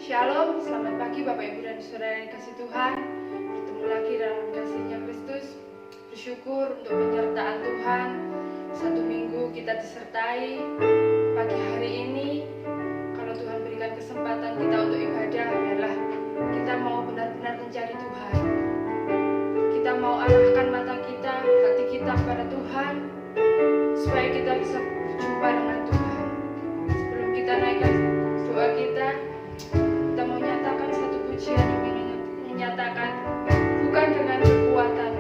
Shalom, selamat pagi Bapak Ibu dan Saudara yang dikasihi Tuhan. Bertemu lagi dalam kasih-Nya Kristus. Bersyukur untuk penyertaan Tuhan. Satu minggu kita disertai. Pagi hari ini, kalau Tuhan berikan kesempatan kita untuk ibadah, biarlah kita mau benar-benar mencari Tuhan. Kita mau arahkan mata kita, hati kita kepada Tuhan, supaya kita bisa berjumpa dengan Tuhan. Sebelum kita naikkan doa kita mau nyatakan satu pujian yang menyatakan bukan dengan kekuatan,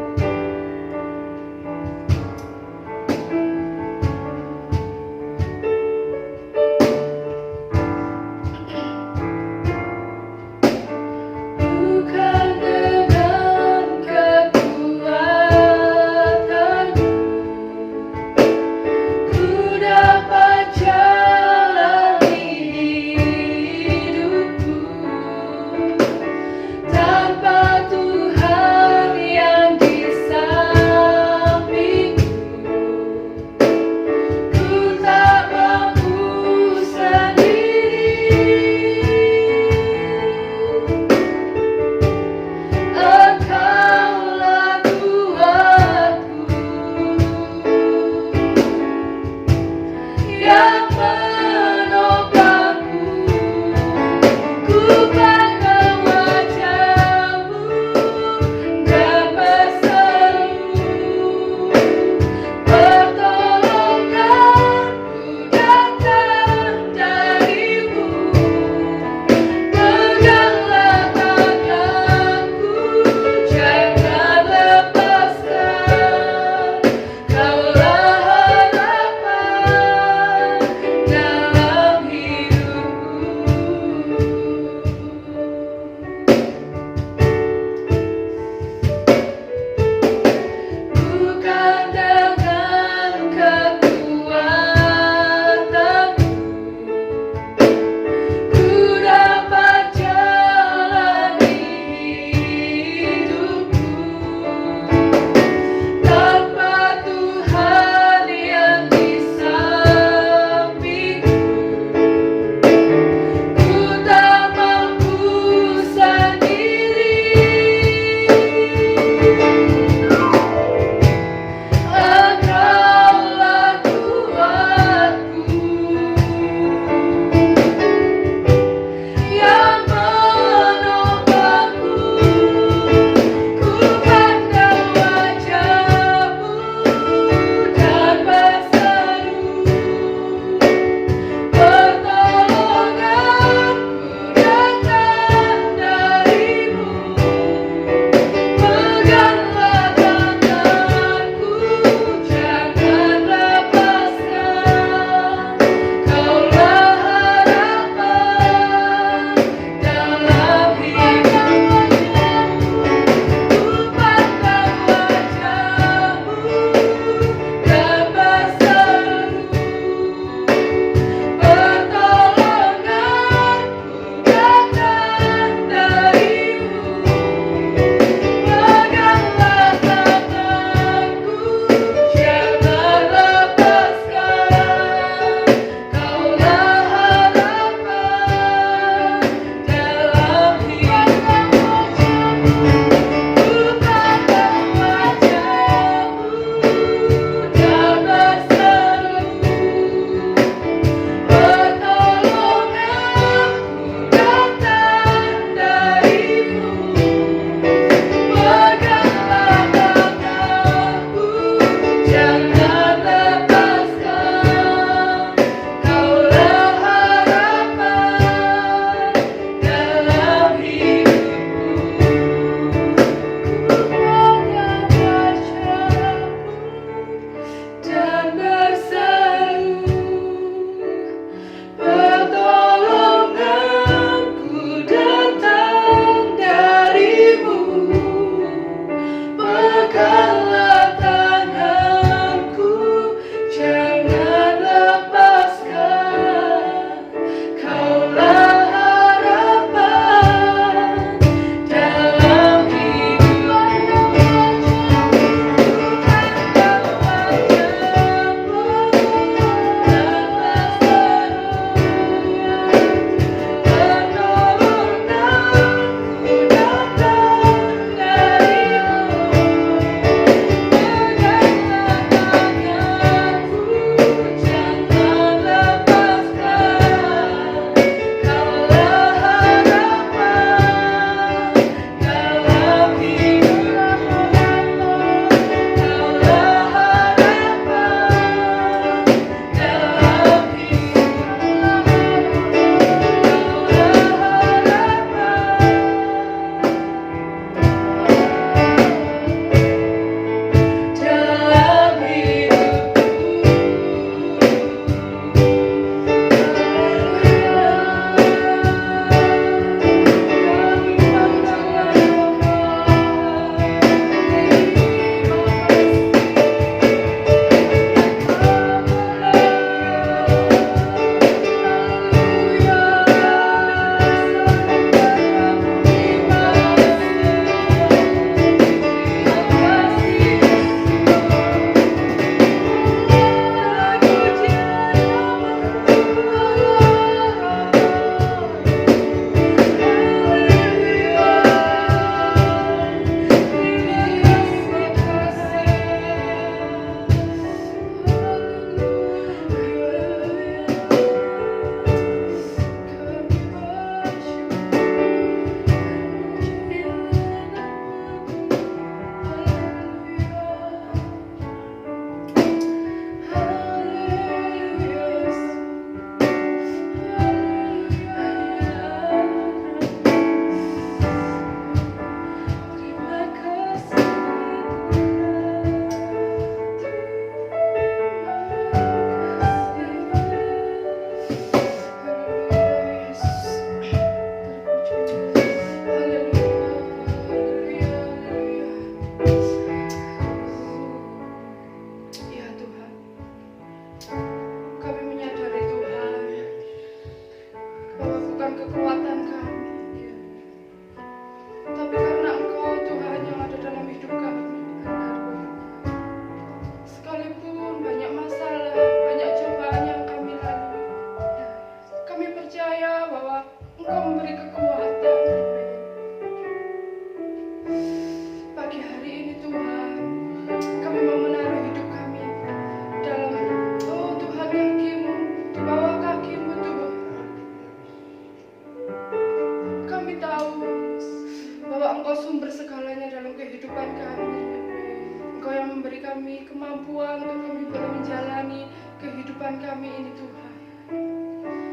kehidupan kami ini Tuhan.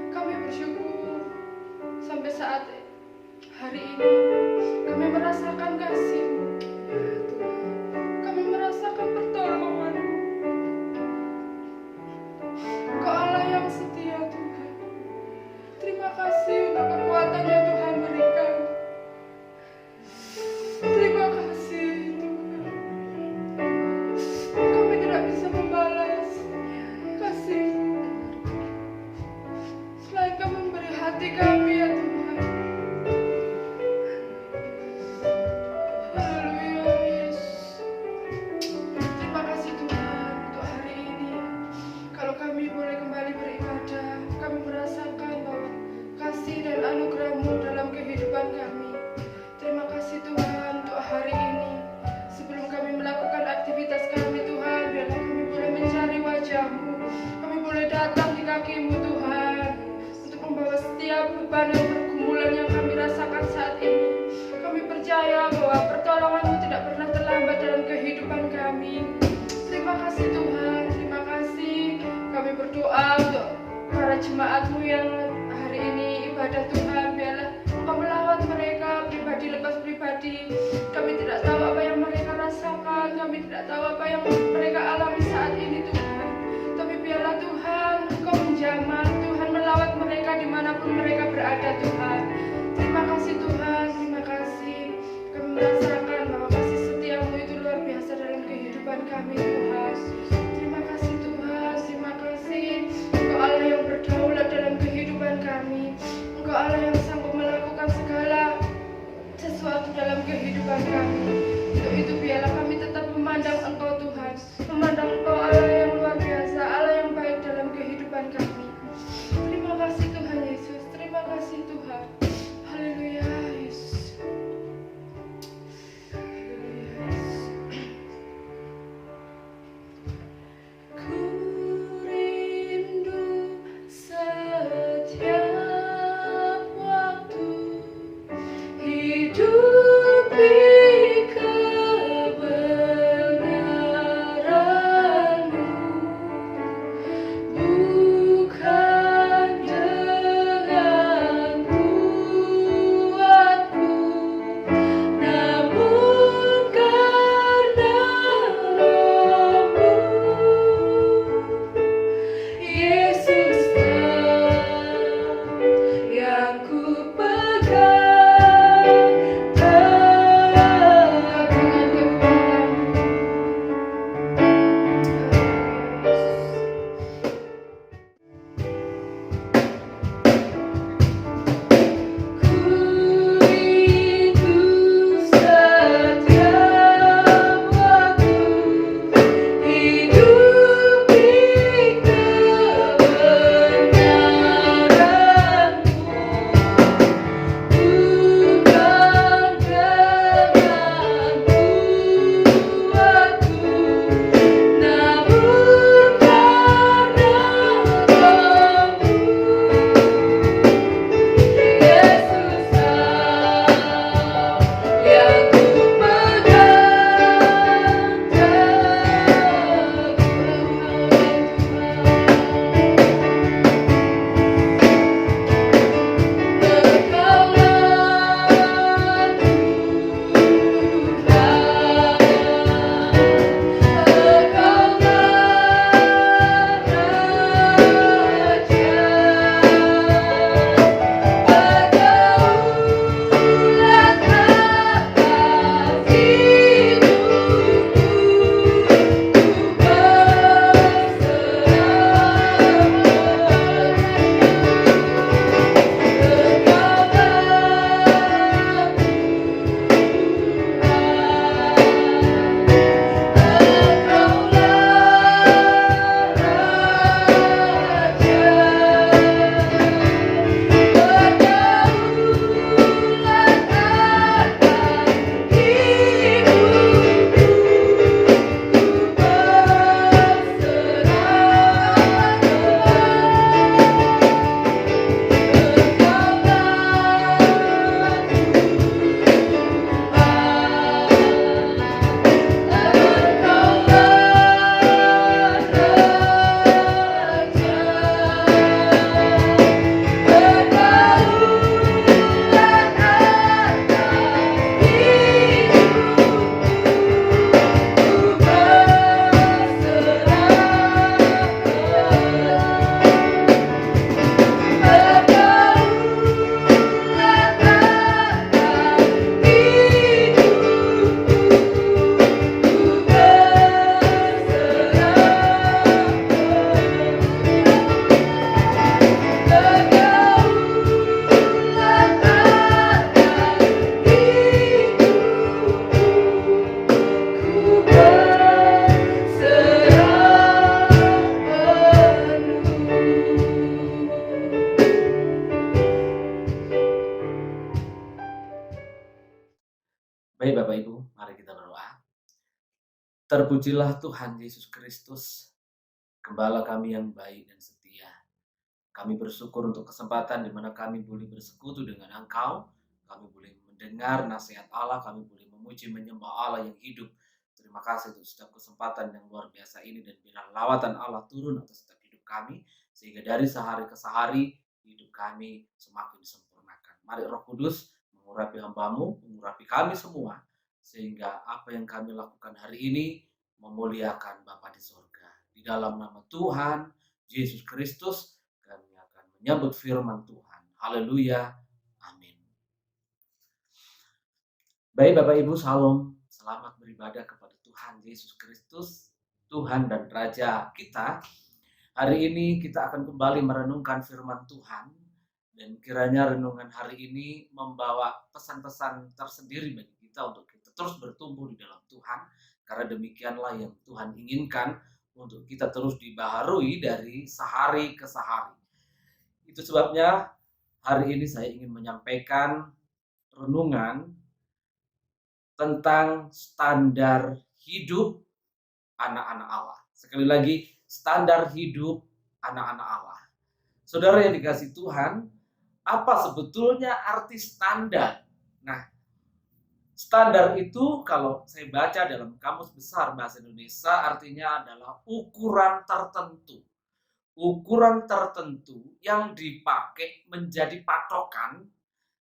Kami bersyukur sampai saat hari ini kami merasakan kasih-Mu. Kami merasakan pertolongan-Mu. Engkau Allah yang setia Tuhan. Terima kasih untuk kekuatan yang Tuhan berikan. Terima kasih Tuhan. Kami tidak bisa membalas kasih selain Kau memberi hati kami ya Tuhan. Haleluya Yesus. Terima kasih Tuhan untuk hari ini. Kalau kami boleh kembali beribadah, kami merasakan bahwa kasih dan anugerah-Mu dalam kehidupan kami. Terima kasih Tuhan untuk hari ini. Sebelum kami melakukan aktivitas kami Tuhan, biarlah kami boleh mencari wajah-Mu. Kami boleh datang di kaki-Mu Tuhan, untuk membawa setiap beban dan pergumulan yang kami rasakan saat ini. Kami percaya bahwa pertolongan-Mu tidak pernah terlambat dalam kehidupan kami. Terima kasih Tuhan, terima kasih. Kami berdoa untuk para jemaat-Mu yang hari ini ibadah Tuhan, biarlah Engkau melawat mereka pribadi lepas pribadi. Kami tidak tahu apa yang mereka rasakan, kami tidak tahu apa yang mereka alami saat ini Tuhan. Tapi biarlah Tuhan Engkau menjamah, Tuhan melawat mereka dimanapun mereka berada Tuhan. Terima kasih Tuhan, terima kasih. Kami merasakan bahwa kasih setia-Mu itu luar biasa dalam kehidupan kami Tuhan. Terima kasih Tuhan, terima kasih. Engkau Allah yang berdaulat dalam kehidupan kami. Engkau Allah yang sanggup melakukan segala sesuatu dalam kehidupan kami. Untuk itu biarlah kami tetap memandang Engkau Tuhan, memandang Engkau Allah yang luar biasa, Allah yang baik dalam kehidupan kami. Terima kasih Tuhan Yesus, terima kasih Tuhan. Haleluya Yesus. Haleluya Yesus. Ku rindu setiap waktu hidup di kebenaran. Terpujilah Tuhan Yesus Kristus, Gembala kami yang baik dan setia. Kami bersyukur untuk kesempatan di mana kami boleh bersekutu dengan Engkau, kami boleh mendengar nasihat Allah, kami boleh memuji menyembah Allah yang hidup. Terima kasih untuk setiap kesempatan yang luar biasa ini dan biarlah lawatan Allah turun atas setiap hidup kami, sehingga dari sehari ke sehari hidup kami semakin disempurnakan. Mari Roh Kudus mengurapi hamba-Mu, mengurapi kami semua, sehingga apa yang kami lakukan hari ini memuliakan Bapa di surga. Di dalam nama Tuhan Yesus Kristus kami akan menyambut firman Tuhan. Haleluya. Amin. Baik Bapak Ibu, salam. Selamat beribadah kepada Tuhan Yesus Kristus, Tuhan dan Raja kita. Hari ini kita akan kembali merenungkan firman Tuhan. Dan kiranya renungan hari ini membawa pesan-pesan tersendiri bagi kita untuk kita terus bertumbuh di dalam Tuhan. Karena demikianlah yang Tuhan inginkan untuk kita terus dibaharui dari sehari ke sehari. Itu sebabnya hari ini saya ingin menyampaikan renungan tentang standar hidup anak-anak Allah. Sekali lagi, standar hidup anak-anak Allah. Saudara yang dikasihi Tuhan, apa sebetulnya arti standar? Nah, standar itu kalau saya baca dalam Kamus Besar Bahasa Indonesia artinya adalah ukuran tertentu. Ukuran tertentu yang dipakai menjadi patokan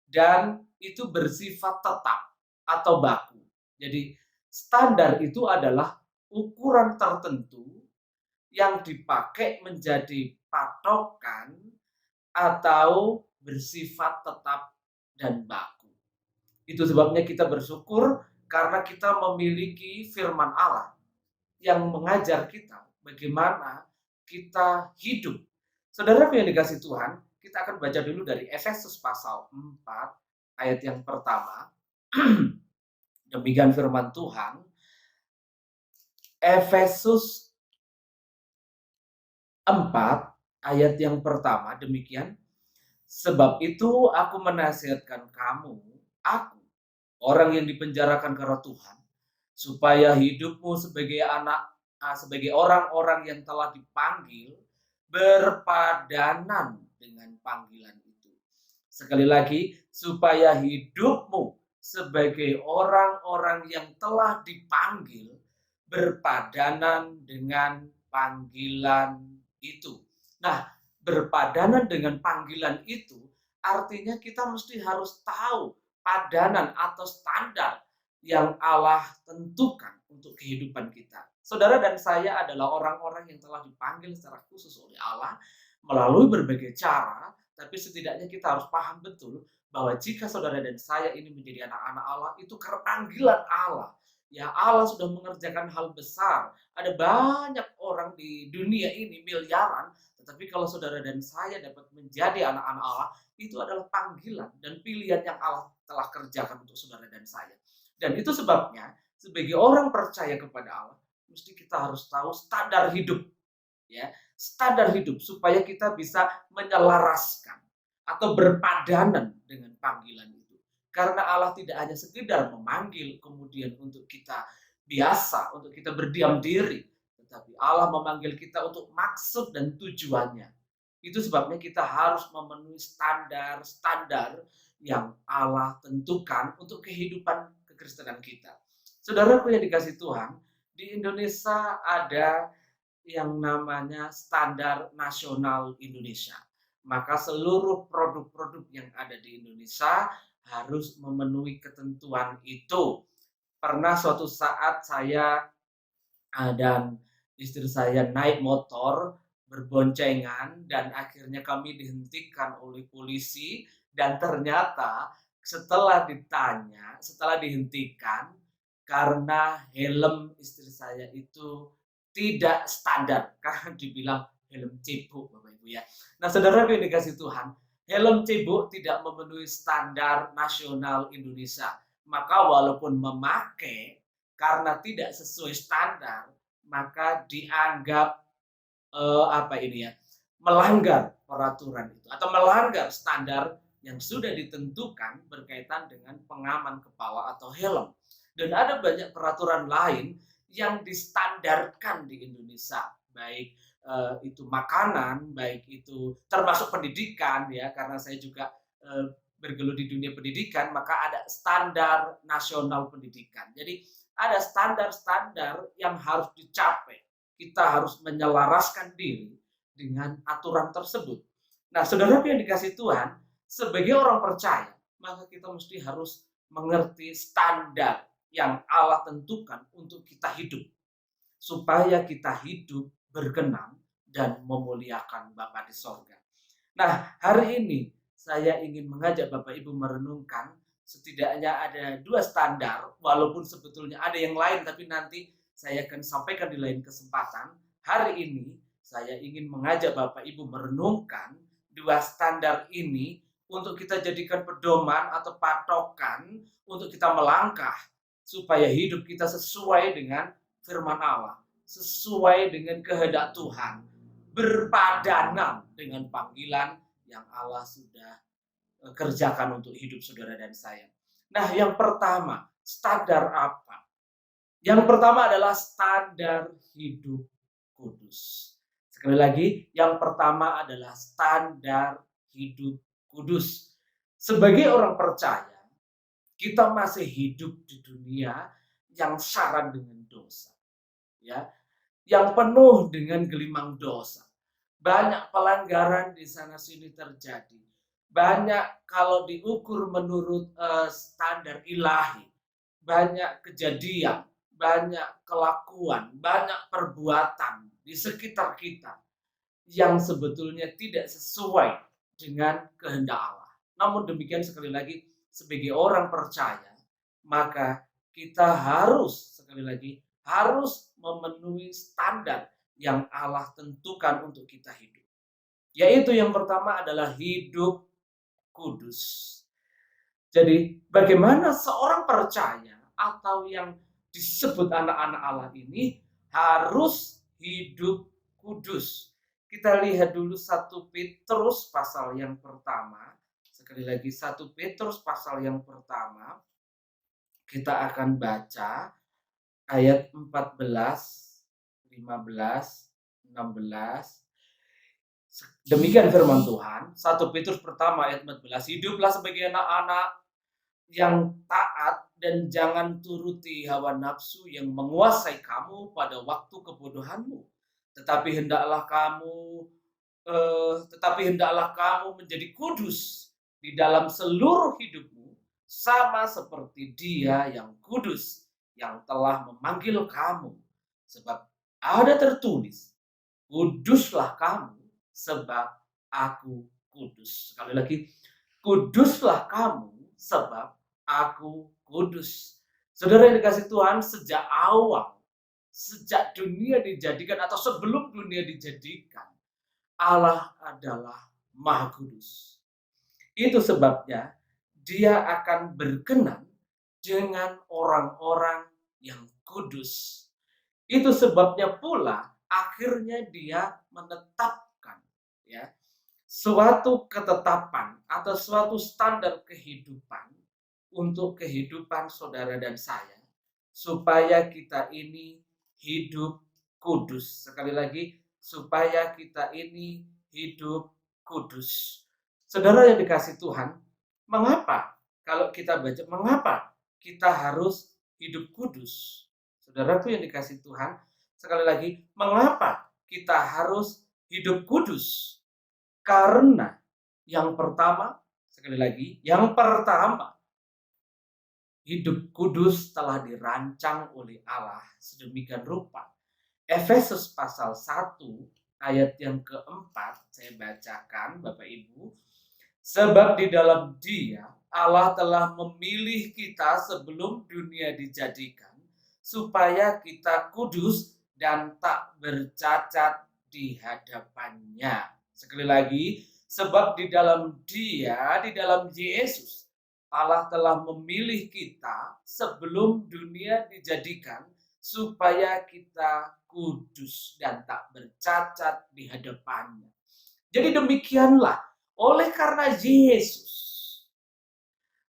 dan itu bersifat tetap atau baku. Jadi standar itu adalah ukuran tertentu yang dipakai menjadi patokan atau bersifat tetap dan baku. Itu sebabnya kita bersyukur karena kita memiliki firman Allah yang mengajar kita bagaimana kita hidup. Saudaraku yang dikasihi Tuhan, kita akan baca dulu dari Efesus pasal 4 ayat yang pertama. Demikian firman Tuhan. Efesus 4 ayat yang pertama demikian. Sebab itu aku menasihatkan kamu, aku, orang yang dipenjarakan karena Tuhan, supaya hidupmu sebagai orang-orang yang telah dipanggil berpadanan dengan panggilan itu. Sekali lagi, supaya hidupmu sebagai orang-orang yang telah dipanggil berpadanan dengan panggilan itu. Nah, berpadanan dengan panggilan itu artinya kita mesti harus tahu padanan atau standar yang Allah tentukan untuk kehidupan kita. Saudara dan saya adalah orang-orang yang telah dipanggil secara khusus oleh Allah melalui berbagai cara, tapi setidaknya kita harus paham betul bahwa jika saudara dan saya ini menjadi anak-anak Allah, itu karena panggilan Allah. Ya, Allah sudah mengerjakan hal besar. Ada banyak orang di dunia ini, miliaran, tetapi kalau saudara dan saya dapat menjadi anak-anak Allah, itu adalah panggilan dan pilihan yang Allah telah kerjakan untuk saudara dan saya. Dan itu sebabnya, sebagai orang percaya kepada Allah, mesti kita harus tahu standar hidup. Ya, standar hidup supaya kita bisa menyelaraskan atau berpadanan dengan panggilan itu. Karena Allah tidak hanya sekedar memanggil kemudian untuk kita biasa, untuk kita berdiam diri, tetapi Allah memanggil kita untuk maksud dan tujuannya. Itu sebabnya kita harus memenuhi standar-standar yang Allah tentukan untuk kehidupan kekristenan kita. Saudaraku yang dikasihi Tuhan, di Indonesia ada yang namanya Standar Nasional Indonesia. Maka seluruh produk-produk yang ada di Indonesia harus memenuhi ketentuan itu. Pernah suatu saat saya dan istri saya naik motor berboncengan dan akhirnya kami dihentikan oleh polisi dan ternyata setelah dihentikan karena helm istri saya itu tidak standar karena dibilang helm cebok Bapak Ibu ya. Nah, saudara yang dikasih Tuhan, helm cebok tidak memenuhi standar nasional Indonesia. Maka walaupun memakai karena tidak sesuai standar, maka dianggap melanggar peraturan itu atau melanggar standar yang sudah ditentukan berkaitan dengan pengaman kepala atau helm. Dan ada banyak peraturan lain yang distandarkan di Indonesia, baik itu makanan, baik itu termasuk pendidikan ya, karena saya juga bergelut di dunia pendidikan, maka ada standar nasional pendidikan. Jadi ada standar-standar yang harus dicapai. Kita harus menyelaraskan diri dengan aturan tersebut. Nah, saudaraku yang dikasih Tuhan, sebagai orang percaya, maka kita mesti harus mengerti standar yang Allah tentukan untuk kita hidup, supaya kita hidup berkenan dan memuliakan Bapa di sorga. Nah, hari ini saya ingin mengajak Bapak Ibu merenungkan setidaknya ada 2 standar, walaupun sebetulnya ada yang lain, tapi nanti saya akan sampaikan di lain kesempatan. Hari ini saya ingin mengajak Bapak Ibu merenungkan 2 standar ini untuk kita jadikan pedoman atau patokan untuk kita melangkah supaya hidup kita sesuai dengan firman Allah, sesuai dengan kehendak Tuhan, berpadanan dengan panggilan yang Allah sudah kerjakan untuk hidup saudara dan saya. Nah, yang pertama, standar apa? Yang pertama adalah standar hidup kudus. Sekali lagi, yang pertama adalah standar hidup kudus. Sebagai orang percaya, kita masih hidup di dunia yang syarat dengan dosa. Ya, yang penuh dengan gelimang dosa. Banyak pelanggaran di sana sini terjadi. Banyak kalau diukur menurut standar ilahi. Banyak kejadian, banyak kelakuan, banyak perbuatan di sekitar kita yang sebetulnya tidak sesuai dengan kehendak Allah. Namun demikian, sekali lagi, sebagai orang percaya, maka kita harus, sekali lagi, harus memenuhi standar yang Allah tentukan untuk kita hidup. Yaitu yang pertama adalah hidup kudus. Jadi bagaimana seorang percaya atau yang disebut anak-anak Allah ini harus hidup kudus. Kita lihat dulu 1 Petrus pasal yang pertama. Sekali lagi 1 Petrus pasal yang pertama. Kita akan baca ayat 14, 15, 16. Demikian firman Tuhan. 1 Petrus pertama ayat 14. Hiduplah sebagai anak-anak yang taat dan jangan turuti hawa nafsu yang menguasai kamu pada waktu kebodohanmu. Tetapi hendaklah kamu menjadi kudus di dalam seluruh hidupmu, sama seperti Dia yang kudus yang telah memanggil kamu. Sebab ada tertulis, kuduslah kamu sebab aku kudus. Sekali lagi, kuduslah kamu sebab aku kudus. Saudara yang dikasih Tuhan, sejak awal, sejak dunia dijadikan atau sebelum dunia dijadikan, Allah adalah Maha Kudus. Itu sebabnya Dia akan berkenan dengan orang-orang yang kudus. Itu sebabnya pula akhirnya Dia menetapkan ya suatu ketetapan atau suatu standar kehidupan untuk kehidupan saudara dan saya, supaya kita ini hidup kudus. Sekali lagi, supaya kita ini hidup kudus. Saudara yang dikasih Tuhan, mengapa kalau kita baca, mengapa kita harus hidup kudus? Saudaraku yang dikasih Tuhan, sekali lagi, mengapa kita harus hidup kudus? Karena yang pertama, sekali lagi, yang pertama, hidup kudus telah dirancang oleh Allah sedemikian rupa. Efesus pasal 1 ayat yang keempat, saya bacakan Bapak Ibu. Sebab di dalam Dia Allah telah memilih kita sebelum dunia dijadikan, supaya kita kudus dan tak bercacat di hadapannya. Sekali lagi, sebab di dalam Dia, di dalam Yesus, Allah telah memilih kita sebelum dunia dijadikan, supaya kita kudus dan tak bercacat di hadapannya. Jadi demikianlah, oleh karena Yesus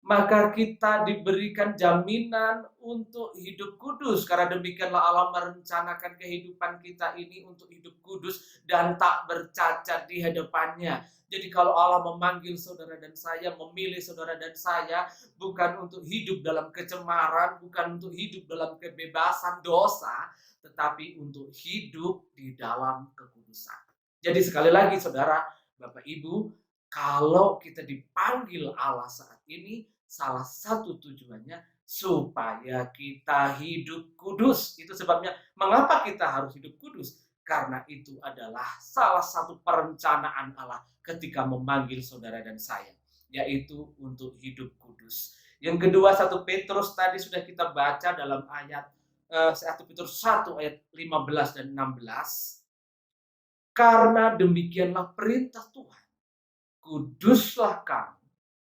maka kita diberikan jaminan untuk hidup kudus. Karena demikianlah Allah merencanakan kehidupan kita ini untuk hidup kudus dan tak bercacat di hadapannya. Jadi kalau Allah memanggil saudara dan saya, memilih saudara dan saya, bukan untuk hidup dalam kecemaran, bukan untuk hidup dalam kebebasan dosa, tetapi untuk hidup di dalam kekudusan. Jadi sekali lagi saudara, Bapak Ibu, kalau kita dipanggil Allah saat ini, salah satu tujuannya supaya kita hidup kudus. Itu sebabnya mengapa kita harus hidup kudus? Karena itu adalah salah satu perencanaan Allah ketika memanggil saudara dan saya, yaitu untuk hidup kudus. Yang kedua, 1 Petrus tadi sudah kita baca dalam ayat 1 Petrus 1 ayat 15 dan 16. Karena demikianlah perintah Tuhan, kuduslah kamu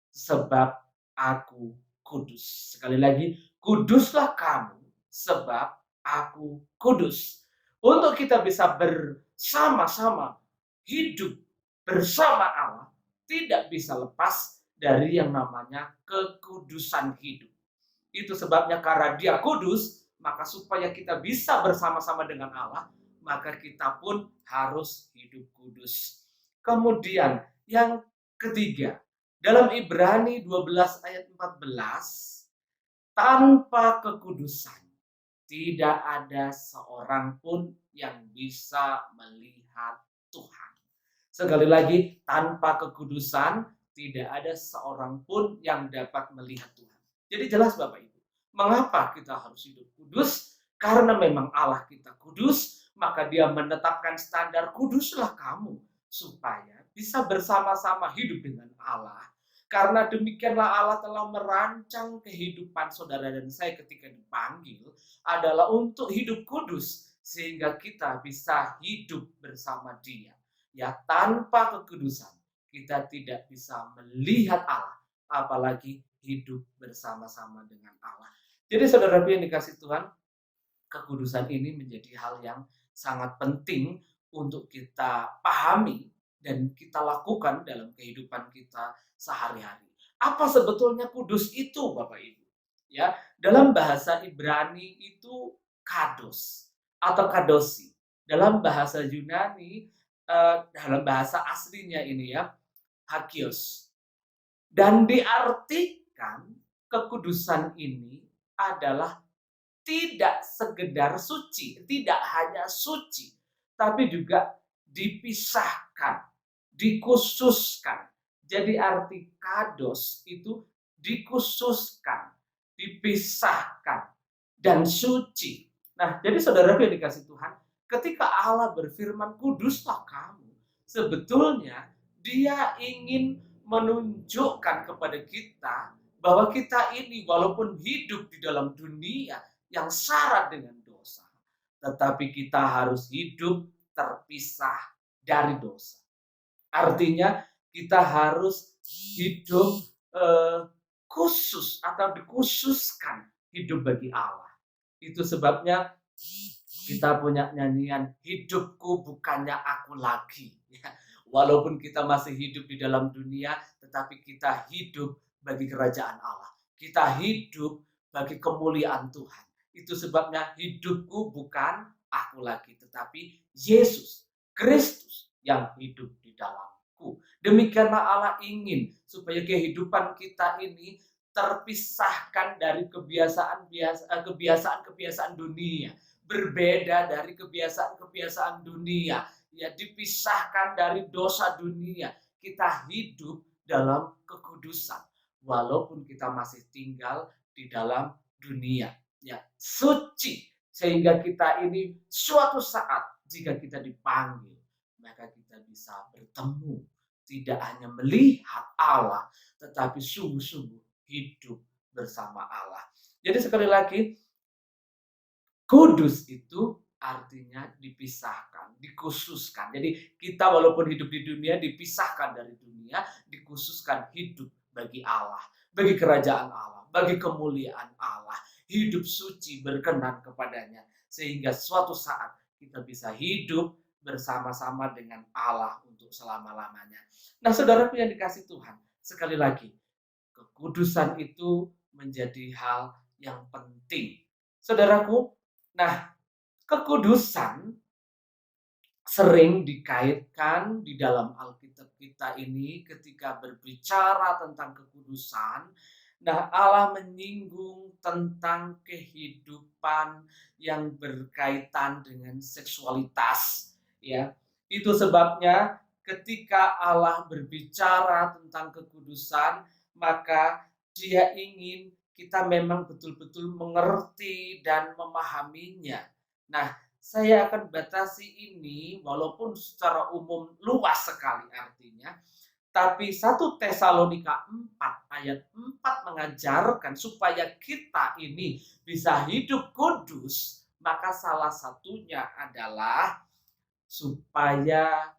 sebab aku kudus. Sekali lagi, kuduslah kamu sebab aku kudus. Untuk kita bisa bersama-sama hidup bersama Allah, tidak bisa lepas dari yang namanya kekudusan hidup. Itu sebabnya karena Dia kudus, maka supaya kita bisa bersama-sama dengan Allah, maka kita pun harus hidup kudus. Kemudian yang ketiga, dalam Ibrani 12 ayat 14, tanpa kekudusan tidak ada seorang pun yang bisa melihat Tuhan. Sekali lagi, tanpa kekudusan tidak ada seorang pun yang dapat melihat Tuhan. Jadi jelas Bapak Ibu, mengapa kita harus hidup kudus? Karena memang Allah kita kudus, maka Dia menetapkan standar kuduslah kamu supaya bisa bersama-sama hidup dengan Allah. Karena demikianlah Allah telah merancang kehidupan saudara dan saya ketika dipanggil adalah untuk hidup kudus sehingga kita bisa hidup bersama Dia. Ya, tanpa kekudusan kita tidak bisa melihat Allah, apalagi hidup bersama-sama dengan Allah. Jadi saudara yang dikasih Tuhan, kekudusan ini menjadi hal yang sangat penting untuk kita pahami dan kita lakukan dalam kehidupan kita sehari-hari. Apa sebetulnya kudus itu, Bapak Ibu? Ya, dalam bahasa Ibrani itu kados atau kadosi. Dalam bahasa Yunani, dalam bahasa aslinya ini ya, hagios. Dan diartikan kekudusan ini adalah tidak sekedar suci, tidak hanya suci, tapi juga dipisahkan, dikhususkan. Jadi arti kados itu dikhususkan, dipisahkan, dan suci. Nah, jadi saudara yang dikasih Tuhan, ketika Allah berfirman, kuduslah kamu, sebetulnya Dia ingin menunjukkan kepada kita bahwa kita ini walaupun hidup di dalam dunia yang syarat dengan dosa, tetapi kita harus hidup terpisah dari dosa. Artinya kita harus hidup khusus atau dikhususkan hidup bagi Allah. Itu sebabnya kita punya nyanyian, hidupku bukannya aku lagi. Walaupun kita masih hidup di dalam dunia, tetapi kita hidup bagi kerajaan Allah. Kita hidup bagi kemuliaan Tuhan. Itu sebabnya hidupku bukan aku lagi, tetapi Yesus Kristus yang hidup di dalamku. Demikianlah Allah ingin supaya kehidupan kita ini terpisahkan dari kebiasaan-kebiasaan dunia, berbeda dari kebiasaan-kebiasaan dunia, ya, dipisahkan dari dosa dunia. Kita hidup dalam kekudusan walaupun kita masih tinggal di dalam dunia, ya, suci, sehingga kita ini suatu saat jika kita dipanggil maka kita bisa bertemu, tidak hanya melihat Allah tetapi sungguh-sungguh hidup bersama Allah. Jadi sekali lagi, kudus itu artinya dipisahkan, dikhususkan. Jadi kita walaupun hidup di dunia dipisahkan dari dunia, dikhususkan hidup bagi Allah, bagi kerajaan Allah, bagi kemuliaan Allah, hidup suci berkenan kepadanya, sehingga suatu saat kita bisa hidup bersama-sama dengan Allah untuk selama-lamanya. Nah, saudaraku yang dikasih Tuhan, sekali lagi, Kekudusan itu menjadi hal yang penting. Saudaraku, nah kekudusan sering dikaitkan di dalam Alkitab kita ini ketika berbicara tentang kekudusan. Nah, Allah menyinggung tentang kehidupan yang berkaitan dengan seksualitas, ya. Itu sebabnya ketika Allah berbicara tentang kekudusan, maka Dia ingin kita memang betul-betul mengerti dan memahaminya. Nah, saya akan batasi ini walaupun secara umum luas sekali artinya, tapi 1 Tesalonika 4 ayat 4 mengajarkan supaya kita ini bisa hidup kudus, maka salah satunya adalah supaya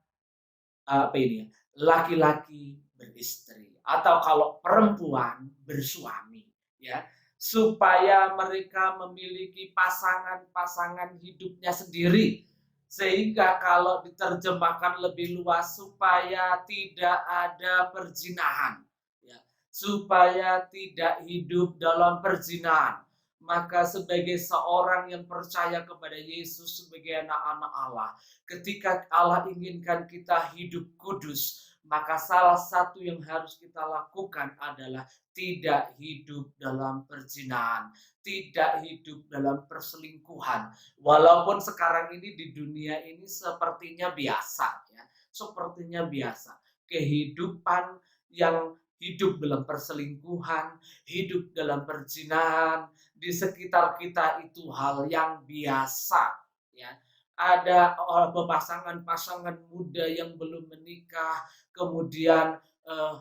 apa ini ya, laki-laki beristri atau kalau perempuan bersuami, ya, supaya mereka memiliki pasangan-pasangan hidupnya sendiri, sehingga kalau diterjemahkan lebih luas supaya tidak ada perzinahan, ya, supaya tidak hidup dalam perzinahan. Maka sebagai seorang yang percaya kepada Yesus sebagai anak-anak Allah, ketika Allah inginkan kita hidup kudus, maka salah satu yang harus kita lakukan adalah tidak hidup dalam perzinahan, tidak hidup dalam perselingkuhan. Walaupun sekarang ini di dunia ini sepertinya biasa, ya, sepertinya biasa. Kehidupan yang hidup dalam perselingkuhan, hidup dalam perzinahan di sekitar kita itu hal yang biasa, ya. Ada pasangan-pasangan muda yang belum menikah kemudian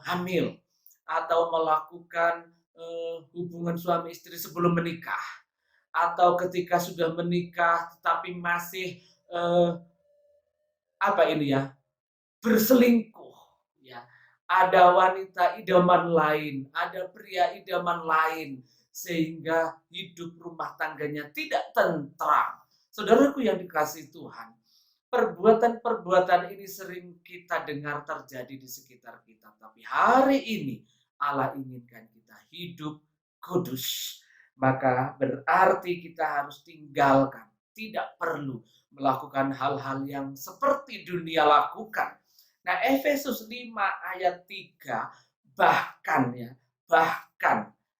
hamil atau melakukan hubungan suami istri sebelum menikah, atau ketika sudah menikah tetapi masih apa ini ya, berselingkuh, ya. Ada wanita idaman lain, ada pria idaman lain, sehingga hidup rumah tangganya tidak tentram. Saudaraku yang dikasihi Tuhan, perbuatan-perbuatan ini sering kita dengar terjadi di sekitar kita, tapi hari ini Allah inginkan kita hidup kudus. Maka berarti kita harus tinggalkan, tidak perlu melakukan hal-hal yang seperti dunia lakukan. Nah, Efesus 5 ayat 3 bahkan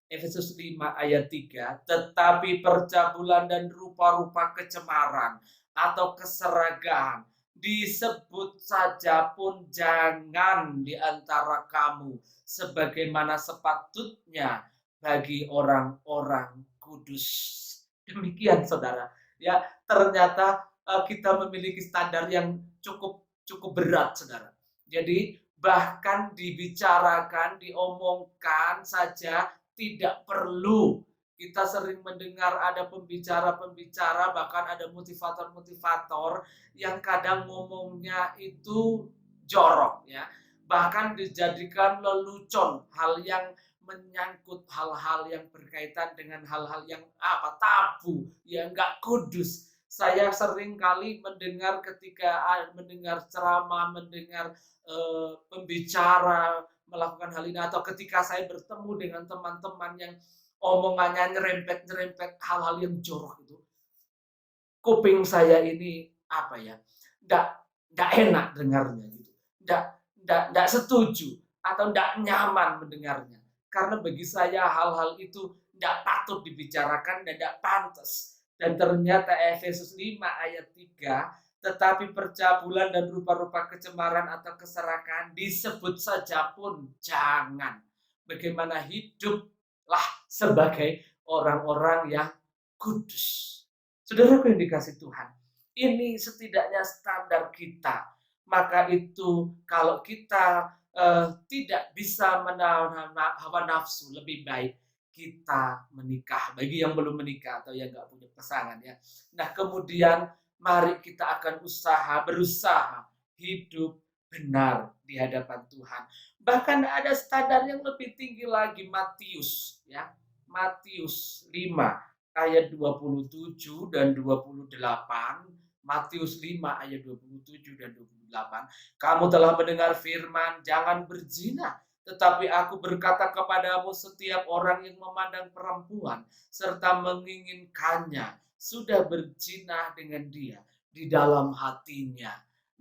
Efesus 5 ayat 3, tetapi percabulan dan rupa-rupa kecemaran atau keserakahan disebut saja pun jangan di antara kamu sebagaimana sepatutnya bagi orang-orang kudus. Demikian saudara. Ya, ternyata kita memiliki standar yang cukup berat, saudara. Jadi bahkan dibicarakan, diomongkan saja tidak perlu. Kita sering mendengar ada pembicara-pembicara, bahkan ada motivator-motivator yang kadang ngomongnya itu jorok, ya. Bahkan dijadikan lelucon, hal yang menyangkut hal-hal yang berkaitan dengan hal-hal yang tabu, yang nggak kudus. Saya sering kali mendengar ketika mendengar ceramah, mendengar pembicara melakukan hal ini, atau ketika saya bertemu dengan teman-teman yang omongannya nyerempet hal-hal yang jorok itu, kuping saya ini apa ya, nggak enak dengarnya gitu, nggak setuju atau nggak nyaman mendengarnya, karena bagi saya hal-hal itu nggak patut dibicarakan dan nggak pantas. Dan ternyata Efesus 5 ayat 3, tetapi percabulan dan rupa-rupa kecemaran atau keserakahan disebut saja pun jangan. Bagaimana hiduplah sebagai orang-orang yang kudus. Saudaraku yang dikasih Tuhan, ini setidaknya standar kita. Maka itu kalau kita tidak bisa menahan hawa nafsu, lebih baik kita menikah. Bagi yang belum menikah atau yang nggak punya pasangan, ya. Nah, kemudian mari kita akan berusaha hidup benar di hadapan Tuhan. Bahkan ada standar yang lebih tinggi lagi, Matius, ya. Matius 5 ayat 27 dan 28. Matius 5 ayat 27 dan 28. Kamu telah mendengar firman, jangan berzina. Tetapi aku berkata kepadamu, setiap orang yang memandang perempuan serta menginginkannya sudah berzina dengan dia di dalam hatinya.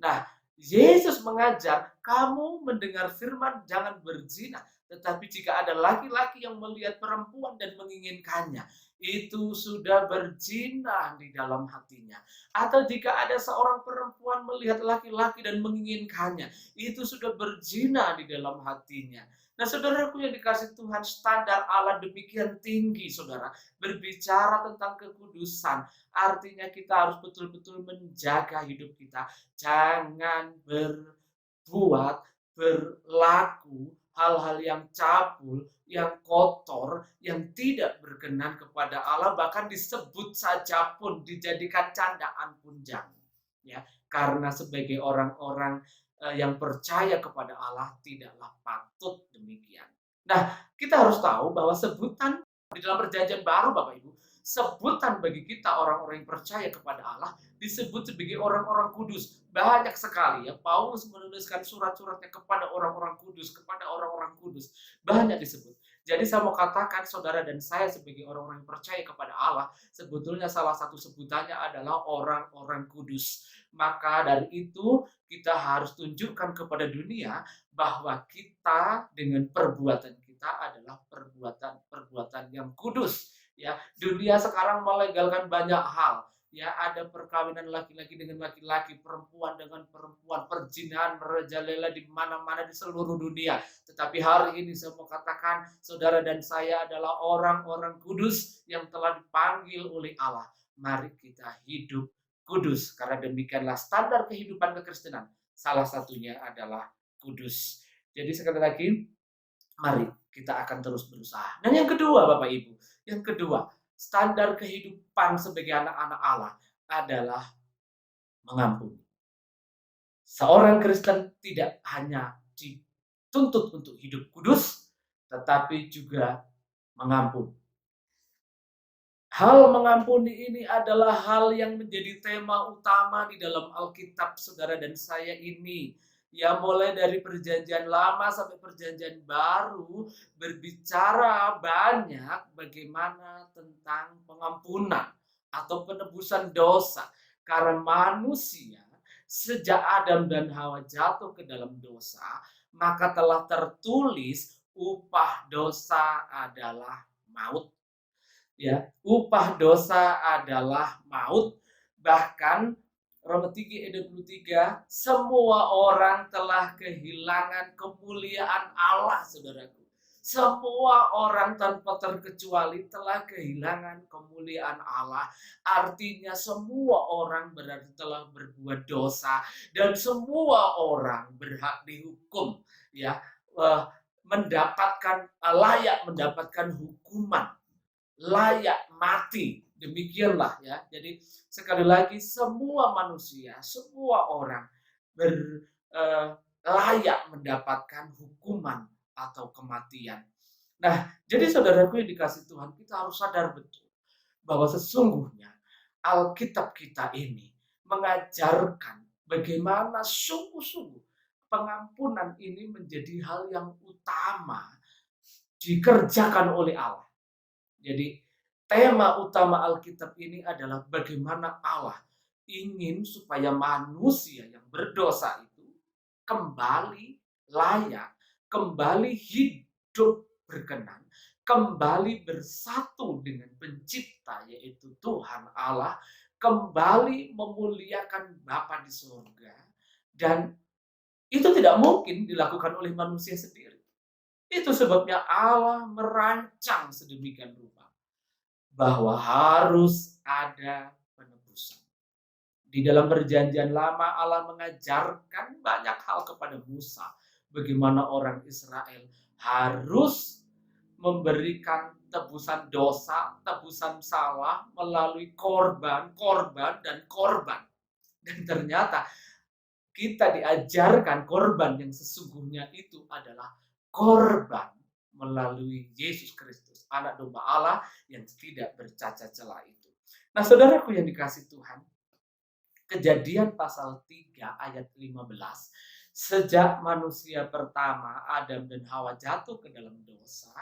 Nah, Yesus mengajar kamu mendengar firman jangan berzina. Tetapi jika ada laki-laki yang melihat perempuan dan menginginkannya, itu sudah berzina di dalam hatinya. Atau jika ada seorang perempuan melihat laki-laki dan menginginkannya, itu sudah berzina di dalam hatinya. Nah, saudaraku yang dikasih Tuhan, standar Allah demikian tinggi, saudara. Berbicara tentang kekudusan, artinya kita harus betul-betul menjaga hidup kita. Jangan berbuat, berlaku hal-hal yang cabul, yang kotor, yang tidak berkenan kepada Allah, bahkan disebut saja pun, dijadikan candaan pun jangan. Ya, karena sebagai orang-orang yang percaya kepada Allah tidaklah patut demikian. Nah, kita harus tahu bahwa sebutan di dalam perjanjian baru, Bapak Ibu, sebutan bagi kita orang-orang yang percaya kepada Allah disebut sebagai orang-orang kudus. Banyak sekali ya, Paulus menuliskan surat-suratnya kepada orang-orang kudus, kepada orang-orang kudus. Banyak disebut. Jadi saya mau katakan saudara dan saya sebagai orang-orang yang percaya kepada Allah, sebetulnya salah satu sebutannya adalah orang-orang kudus. Maka dari itu kita harus tunjukkan kepada dunia bahwa kita dengan perbuatan kita adalah perbuatan yang kudus. Ya, dunia sekarang melegalkan banyak hal. Ya, ada perkawinan laki-laki dengan laki-laki, perempuan dengan perempuan, perzinahan merajalela di mana-mana di seluruh dunia. Tetapi hari ini saya mau katakan, saudara dan saya adalah orang-orang kudus yang telah dipanggil oleh Allah. Mari kita hidup kudus, karena demikianlah standar kehidupan kekristenan. Salah satunya adalah kudus. Jadi sekali lagi, mari kita akan terus berusaha. Dan yang kedua, Bapak Ibu, yang kedua, standar kehidupan sebagai anak-anak Allah adalah mengampuni. Seorang Kristen tidak hanya dituntut untuk hidup kudus, tetapi juga mengampuni. Hal mengampuni ini adalah hal yang menjadi tema utama di dalam Alkitab saudara dan saya ini. Ya, mulai dari perjanjian lama sampai perjanjian baru berbicara banyak bagaimana tentang pengampunan atau penebusan dosa. Karena manusia sejak Adam dan Hawa jatuh ke dalam dosa, maka telah tertulis upah dosa adalah maut. Ya, upah dosa adalah maut. Bahkan Roma 3 ayat 23, semua orang telah kehilangan kemuliaan Allah, saudaraku. Semua orang tanpa terkecuali telah kehilangan kemuliaan Allah. Artinya semua orang berarti telah berbuat dosa dan semua orang berhak dihukum, ya, layak mendapatkan hukuman, layak mati. Demikianlah ya. Jadi sekali lagi semua manusia, semua orang layak mendapatkan hukuman atau kematian. Nah, jadi saudaraku yang dikasih Tuhan, kita harus sadar betul bahwa sesungguhnya Alkitab kita ini mengajarkan bagaimana sungguh-sungguh pengampunan ini menjadi hal yang utama dikerjakan oleh Allah. Jadi tema utama Alkitab ini adalah bagaimana Allah ingin supaya manusia yang berdosa itu kembali layak, kembali hidup berkenan, kembali bersatu dengan pencipta yaitu Tuhan Allah, kembali memuliakan Bapa di surga. Dan itu tidak mungkin dilakukan oleh manusia sendiri. Itu sebabnya Allah merancang sedemikian rupa bahwa harus ada penebusan. Di dalam perjanjian lama Allah mengajarkan banyak hal kepada Musa. Bagaimana orang Israel harus memberikan tebusan dosa, tebusan salah melalui korban, dan korban. Dan ternyata kita diajarkan korban yang sesungguhnya itu adalah korban melalui Yesus Kristus, anak domba Allah yang tidak bercacat celah itu. Nah, saudaraku yang dikasih Tuhan, Kejadian pasal 3 ayat 15, Sejak manusia pertama, Adam dan Hawa jatuh ke dalam dosa,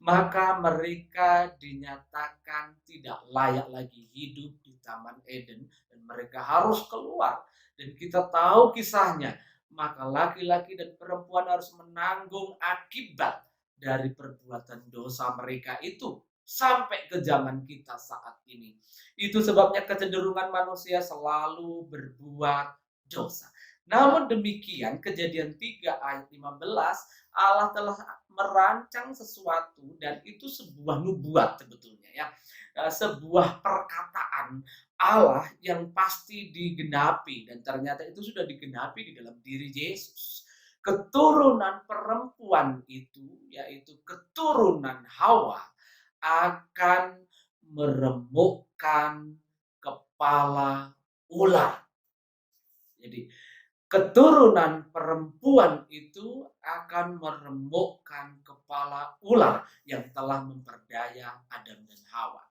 maka mereka dinyatakan tidak layak lagi hidup di Taman Eden dan mereka harus keluar. Dan kita tahu kisahnya, maka laki-laki dan perempuan harus menanggung akibat dari perbuatan dosa mereka itu sampai ke zaman kita saat ini. Itu sebabnya kecenderungan manusia selalu berbuat dosa. Namun demikian, Kejadian 3 ayat 15, Allah telah merancang sesuatu dan itu sebuah nubuat sebetulnya ya. Sebuah perkataan Allah yang pasti digenapi dan ternyata itu sudah digenapi di dalam diri Yesus. Keturunan perempuan itu, yaitu keturunan Hawa, akan meremukkan kepala ular. Jadi keturunan perempuan itu akan meremukkan kepala ular yang telah memperdaya Adam dan Hawa.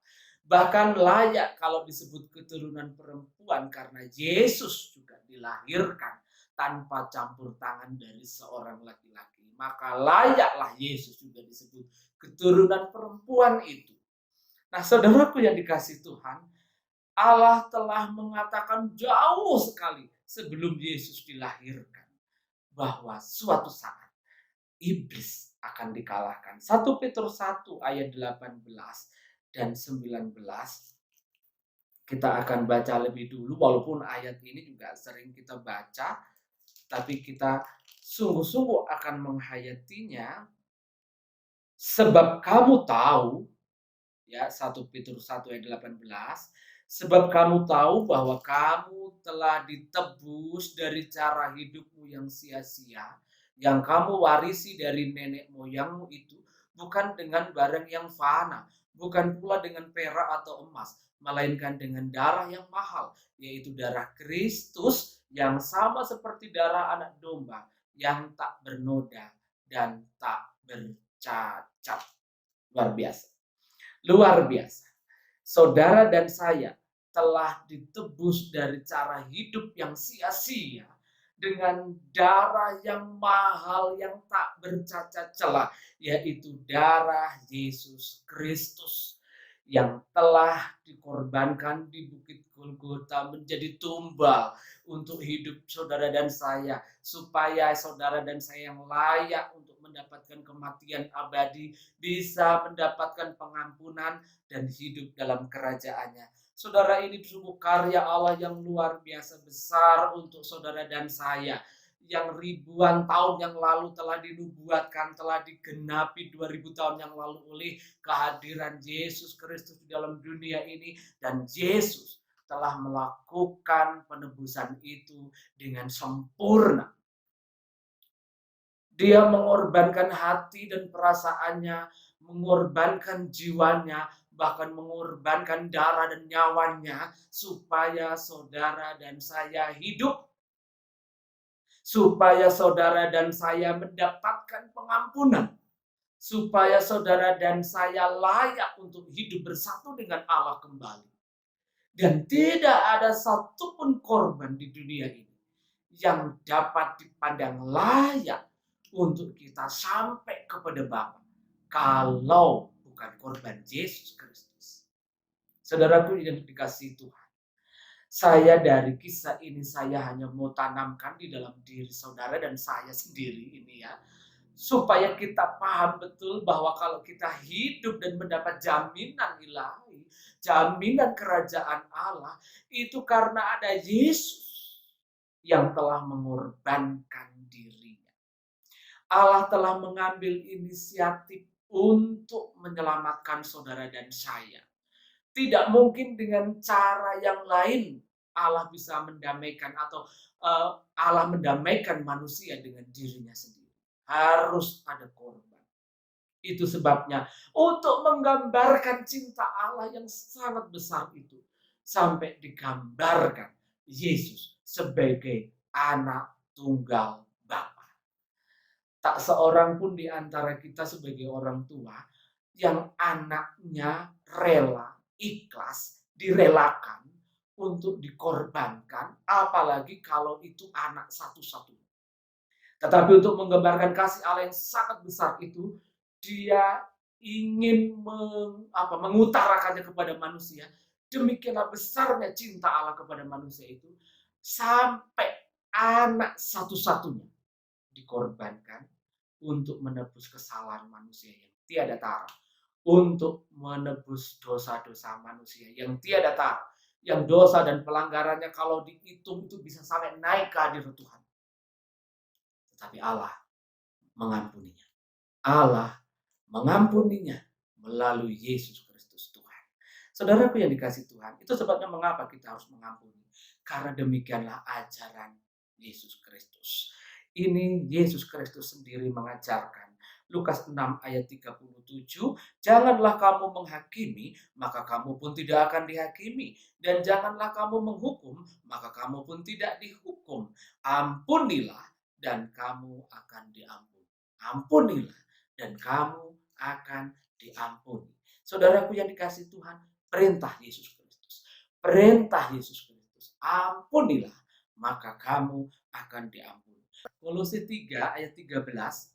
Bahkan layak kalau disebut keturunan perempuan karena Yesus juga dilahirkan tanpa campur tangan dari seorang laki-laki. Maka layaklah Yesus juga disebut keturunan perempuan itu. Nah, saudaraku yang dikasihi Tuhan, Allah telah mengatakan jauh sekali sebelum Yesus dilahirkan bahwa suatu saat iblis akan dikalahkan. 1 Petrus 1 ayat 18 dan 19 kita akan baca lebih dulu, walaupun ayat ini juga sering kita baca, tapi kita sungguh-sungguh akan menghayatinya. Sebab kamu tahu, ya, 1 Petrus 1 ayat 18, sebab kamu tahu bahwa kamu telah ditebus dari cara hidupmu yang sia-sia, yang kamu warisi dari nenek moyangmu itu, bukan dengan barang yang fana, bukan pula dengan perak atau emas, melainkan dengan darah yang mahal, yaitu darah Kristus yang sama seperti darah anak domba, yang tak bernoda dan tak bercacat. Luar biasa. Luar biasa. Saudara dan saya telah ditebus dari cara hidup yang sia-sia dengan darah yang mahal yang tak bercacat celah, yaitu darah Yesus Kristus yang telah dikorbankan di Bukit Golgota menjadi tumbal untuk hidup saudara dan saya, supaya saudara dan saya yang layak untuk mendapatkan kematian abadi bisa mendapatkan pengampunan dan hidup dalam kerajaannya. Saudara, ini sungguh karya Allah yang luar biasa besar untuk saudara dan saya, yang ribuan tahun yang lalu telah dinubuatkan, telah digenapi 2000 tahun yang lalu oleh kehadiran Yesus Kristus di dalam dunia ini, dan Yesus telah melakukan penebusan itu dengan sempurna. Dia mengorbankan hati dan perasaannya, mengorbankan jiwanya, bahkan mengorbankan darah dan nyawanya, supaya saudara dan saya hidup, supaya saudara dan saya mendapatkan pengampunan, supaya saudara dan saya layak untuk hidup bersatu dengan Allah kembali. Dan tidak ada satupun korban di dunia ini yang dapat dipandang layak untuk kita sampai kepada Bapa kalau bukan korban Yesus Kristus. Saudaraku yang dikasihi Tuhan, saya dari kisah ini saya hanya mau tanamkan di dalam diri saudara dan saya sendiri ini ya, supaya kita paham betul bahwa kalau kita hidup dan mendapat jaminan ilahi, jaminan kerajaan Allah, itu karena ada Yesus yang telah mengorbankan dirinya. Allah telah mengambil inisiatif untuk menyelamatkan saudara dan saya. Tidak mungkin dengan cara yang lain Allah bisa mendamaikan atau Allah mendamaikan manusia dengan dirinya sendiri. Harus ada korban. Itu sebabnya untuk menggambarkan cinta Allah yang sangat besar itu, sampai digambarkan Yesus sebagai anak tunggal Bapa. Tak seorang pun di antara kita sebagai orang tua yang anaknya rela, ikhlas, direlakan untuk dikorbankan, apalagi kalau itu anak satu-satunya. Tetapi untuk menggambarkan kasih Allah yang sangat besar itu, dia ingin mengutarakannya kepada manusia. Demikianlah besarnya cinta Allah kepada manusia itu, sampai anak satu-satunya dikorbankan untuk menebus kesalahan manusia yang tiada tara, untuk menebus dosa-dosa manusia yang tiada tara, yang dosa dan pelanggarannya kalau dihitung itu bisa sampai naik ke hadirat Tuhan. Tetapi Allah mengampuninya. Allah mengampuninya melalui Yesus Kristus Tuhan. Saudaraku yang dikasihi Tuhan, itu sebabnya mengapa kita harus mengampuni. Karena demikianlah ajaran Yesus Kristus. Ini Yesus Kristus sendiri mengajarkan. Lukas 6 ayat 37, janganlah kamu menghakimi, maka kamu pun tidak akan dihakimi. Dan janganlah kamu menghukum, maka kamu pun tidak dihukum. Ampunilah dan kamu akan diampuni. Ampunilah dan kamu akan diampuni. Saudaraku yang dikasihi Tuhan, perintah Yesus Kristus. Perintah Yesus Kristus. Ampunilah, maka kamu akan diampuni. Kolose 3 ayat 13.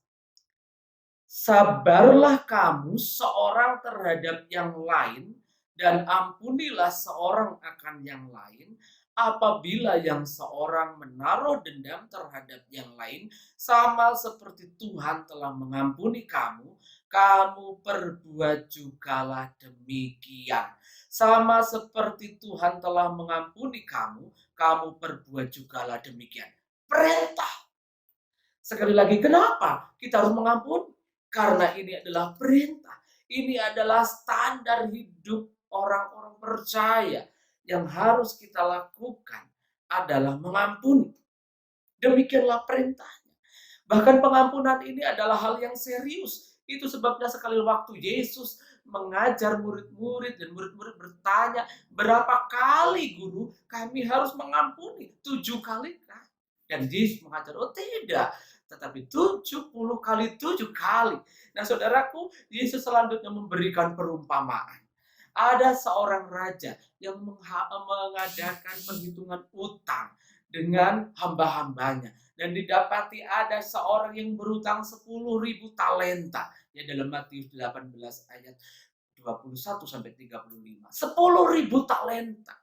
Sabarlah kamu seorang terhadap yang lain dan ampunilah seorang akan yang lain apabila yang seorang menaruh dendam terhadap yang lain, sama seperti Tuhan telah mengampuni kamu, kamu perbuat jugalah demikian. Sama seperti Tuhan telah mengampuni kamu, kamu perbuat jugalah demikian. Perintah. Sekali lagi, kenapa kita harus mengampuni? Karena ini adalah perintah. Ini adalah standar hidup orang-orang percaya. Yang harus kita lakukan adalah mengampuni. Demikianlah perintahnya. Bahkan pengampunan ini adalah hal yang serius. Itu sebabnya sekali waktu Yesus mengajar murid-murid dan murid-murid bertanya, berapa kali guru kami harus mengampuni? 7 kali kah? Dan Yesus mengajar, oh tidak, tetapi 70 kali 7 kali. Nah saudaraku, Yesus selanjutnya memberikan perumpamaan. Ada seorang raja yang mengadakan perhitungan utang dengan hamba-hambanya. Dan didapati ada seorang yang berutang 10.000 talenta. Ya, dalam Matius 18 ayat 21 sampai 35. 10.000 talenta.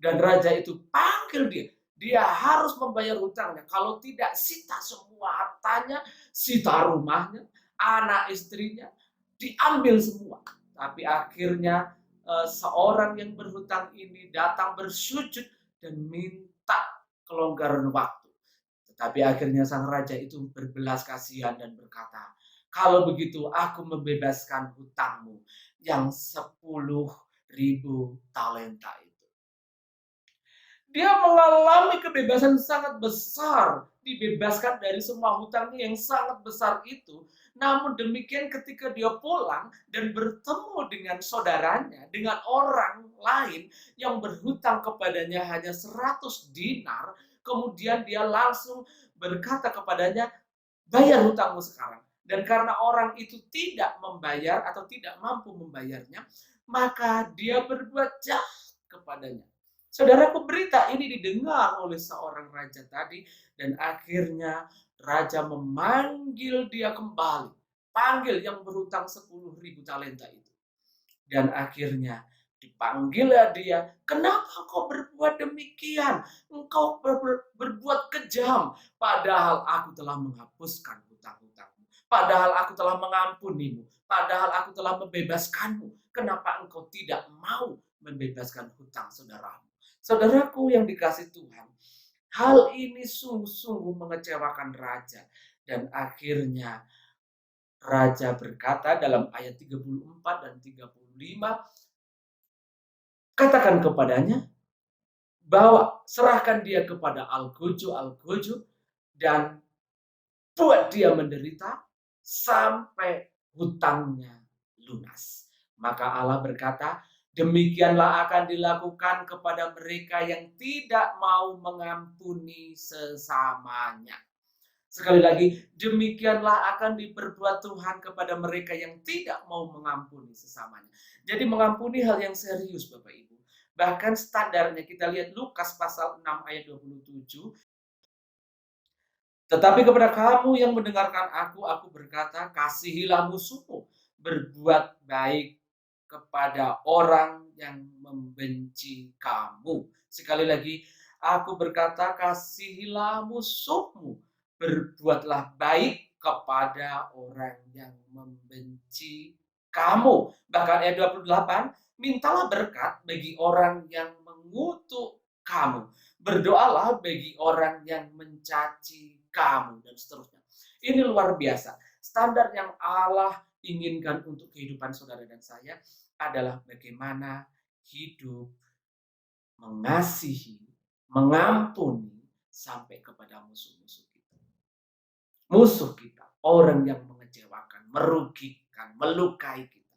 Dan raja itu panggil dia. Dia harus membayar hutangnya. Kalau tidak, sita semua hartanya, sita rumahnya, anak istrinya, diambil semua. Tapi akhirnya seorang yang berhutang ini datang bersujud dan minta kelonggaran waktu. Tetapi akhirnya sang raja itu berbelas kasihan dan berkata, kalau begitu aku membebaskan hutangmu yang 10.000 talenta itu. Dia mengalami kebebasan sangat besar, dibebaskan dari semua hutangnya yang sangat besar itu. Namun demikian ketika dia pulang dan bertemu dengan saudaranya, dengan orang lain yang berhutang kepadanya hanya 100 dinar, kemudian dia langsung berkata kepadanya, bayar hutangmu sekarang. Dan karena orang itu tidak membayar atau tidak mampu membayarnya, maka dia berbuat jahat kepadanya. Saudaraku, berita ini didengar oleh seorang raja tadi, dan akhirnya raja memanggil dia kembali. Panggil yang berhutang 10.000 talenta itu. Dan akhirnya dipanggillah dia, kenapa kau berbuat demikian? Engkau berbuat kejam, padahal aku telah menghapuskan hutang-hutangmu. Padahal aku telah mengampunimu. Padahal aku telah membebaskanmu. Kenapa engkau tidak mau membebaskan hutang saudaramu? Saudaraku yang dikasihi Tuhan, hal ini sungguh-sungguh mengecewakan raja. Dan akhirnya raja berkata dalam ayat 34 dan 35, katakan kepadanya, bahwa serahkan dia kepada Al-Gojo, dan buat dia menderita sampai hutangnya lunas. Maka Allah berkata, demikianlah akan dilakukan kepada mereka yang tidak mau mengampuni sesamanya. Sekali lagi, demikianlah akan diperbuat Tuhan kepada mereka yang tidak mau mengampuni sesamanya. Jadi mengampuni hal yang serius Bapak Ibu. Bahkan standarnya kita lihat Lukas pasal 6 ayat 27. Tetapi kepada kamu yang mendengarkan aku berkata, kasihilah musuhmu, berbuat baik kepada orang yang membenci kamu. Sekali lagi, aku berkata, kasihilah musuhmu, berbuatlah baik kepada orang yang membenci kamu. Bahkan ayat 28, mintalah berkat bagi orang yang mengutuk kamu. Berdoalah bagi orang yang mencaci kamu, dan seterusnya. Ini luar biasa. Standar yang Allah inginkan untuk kehidupan saudara dan saya adalah bagaimana hidup mengasihi, mengampuni sampai kepada musuh-musuh kita. Musuh kita, orang yang mengecewakan, merugikan, melukai kita.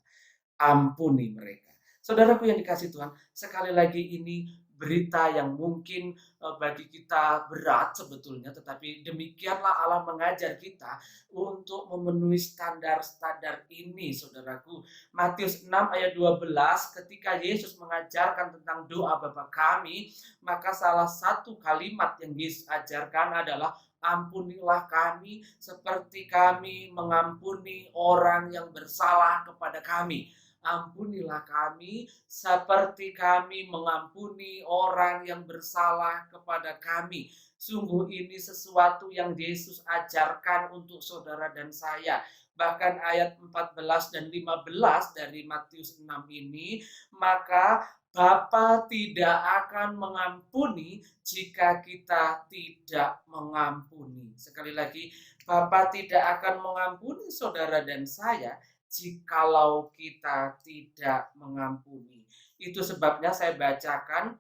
Ampuni mereka. Saudaraku yang dikasih Tuhan, sekali lagi ini berita yang mungkin bagi kita berat sebetulnya, tetapi demikianlah Allah mengajar kita untuk memenuhi standar-standar ini, saudaraku. Matius 6 ayat 12, ketika Yesus mengajarkan tentang doa Bapa kami, maka salah satu kalimat yang Yesus ajarkan adalah, ampunilah kami seperti kami mengampuni orang yang bersalah kepada kami. Ampunilah kami seperti kami mengampuni orang yang bersalah kepada kami. Sungguh ini sesuatu yang Yesus ajarkan untuk saudara dan saya. Bahkan ayat 14 dan 15 dari Matius 6 ini, maka Bapa tidak akan mengampuni jika kita tidak mengampuni. Sekali lagi, Bapa tidak akan mengampuni saudara dan saya jikalau kita tidak mengampuni. Itu sebabnya saya bacakan,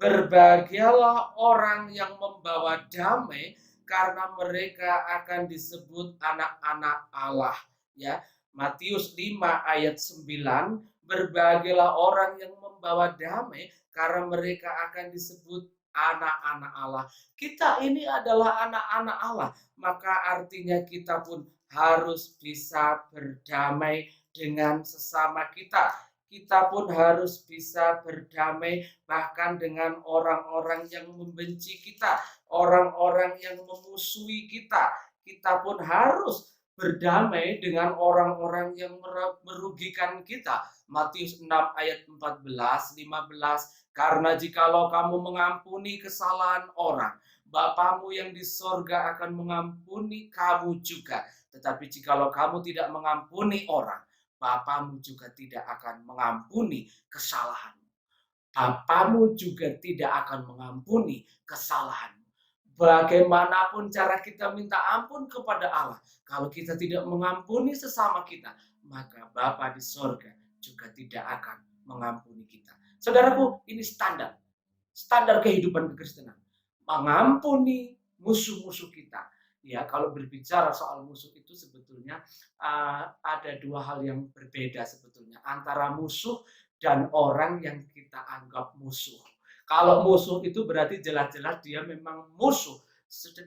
berbahagialah orang yang membawa damai karena mereka akan disebut anak-anak Allah. Ya, Matius 5 ayat 9, berbahagialah orang yang membawa damai karena mereka akan disebut anak-anak Allah. Kita ini adalah anak-anak Allah, maka artinya kita pun harus bisa berdamai dengan sesama kita. Kita pun harus bisa berdamai bahkan dengan orang-orang yang membenci kita, orang-orang yang memusuhi kita. Kita pun harus berdamai dengan orang-orang yang merugikan kita. Matius 6 ayat 14, 15, karena jikalau kamu mengampuni kesalahan orang, Bapamu yang di sorga akan mengampuni kamu juga. Tetapi jikalau kamu tidak mengampuni orang, Bapamu juga tidak akan mengampuni kesalahanmu. Bapamu juga tidak akan mengampuni kesalahanmu. Bagaimanapun cara kita minta ampun kepada Allah, kalau kita tidak mengampuni sesama kita, maka Bapa di sorga juga tidak akan mengampuni kita. Saudaraku, ini standar kehidupan kekristenan. Mengampuni musuh-musuh kita. Ya, kalau berbicara soal musuh itu sebetulnya ada dua hal yang berbeda sebetulnya antara musuh dan orang yang kita anggap musuh. Kalau musuh itu berarti jelas-jelas dia memang musuh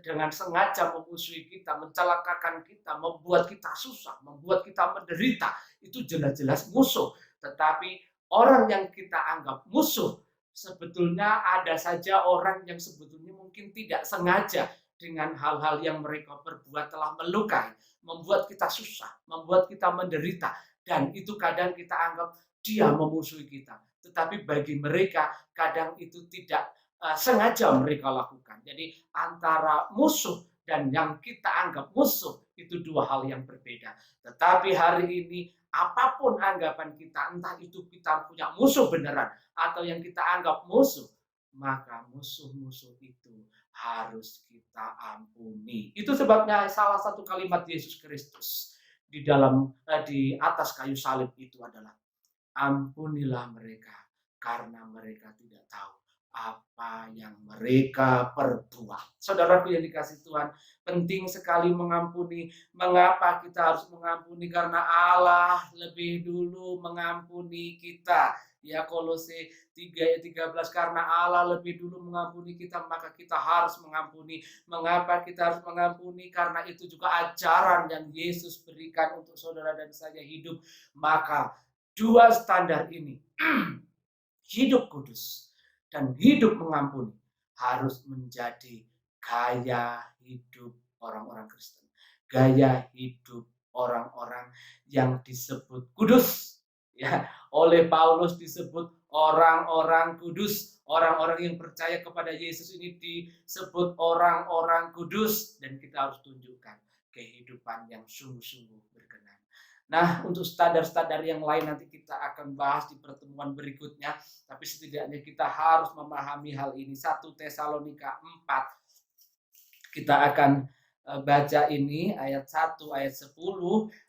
dengan sengaja memusuhi kita, mencelakakan kita, membuat kita susah, membuat kita menderita. Itu jelas-jelas musuh. Tetapi orang yang kita anggap musuh, sebetulnya ada saja orang yang sebetulnya mungkin tidak sengaja dengan hal-hal yang mereka perbuat telah melukai, membuat kita susah, membuat kita menderita, dan itu kadang kita anggap dia memusuhi kita. Tetapi bagi mereka kadang itu tidak sengaja mereka lakukan. Jadi antara musuh dan yang kita anggap musuh itu dua hal yang berbeda. Tetapi hari ini apapun anggapan kita, entah itu kita punya musuh beneran atau yang kita anggap musuh, maka musuh-musuh itu harus kita ampuni. Itu sebabnya salah satu kalimat Yesus Kristus di atas kayu salib itu adalah, ampunilah mereka karena mereka tidak tahu apa yang mereka perbuat. Saudaraku yang dikasih Tuhan, penting sekali mengampuni. Mengapa kita harus mengampuni? Karena Allah lebih dulu mengampuni kita. Ya, Kolose 3 ayat 13, karena Allah lebih dulu mengampuni kita, maka kita harus mengampuni. Mengapa kita harus mengampuni? Karena itu juga ajaran yang Yesus berikan untuk saudara dan saya hidup. Maka dua standar ini, hidup kudus dan hidup mengampuni, harus menjadi gaya hidup orang-orang Kristen. Gaya hidup orang-orang yang disebut kudus. Ya, oleh Paulus disebut orang-orang kudus. Orang-orang yang percaya kepada Yesus ini disebut orang-orang kudus. Dan kita harus tunjukkan kehidupan yang sungguh-sungguh berkenan. Nah, untuk standar-standar yang lain nanti kita akan bahas di pertemuan berikutnya. Tapi setidaknya kita harus memahami hal ini. 1 Tesalonika 4. Kita akan baca ini ayat 1, ayat 10.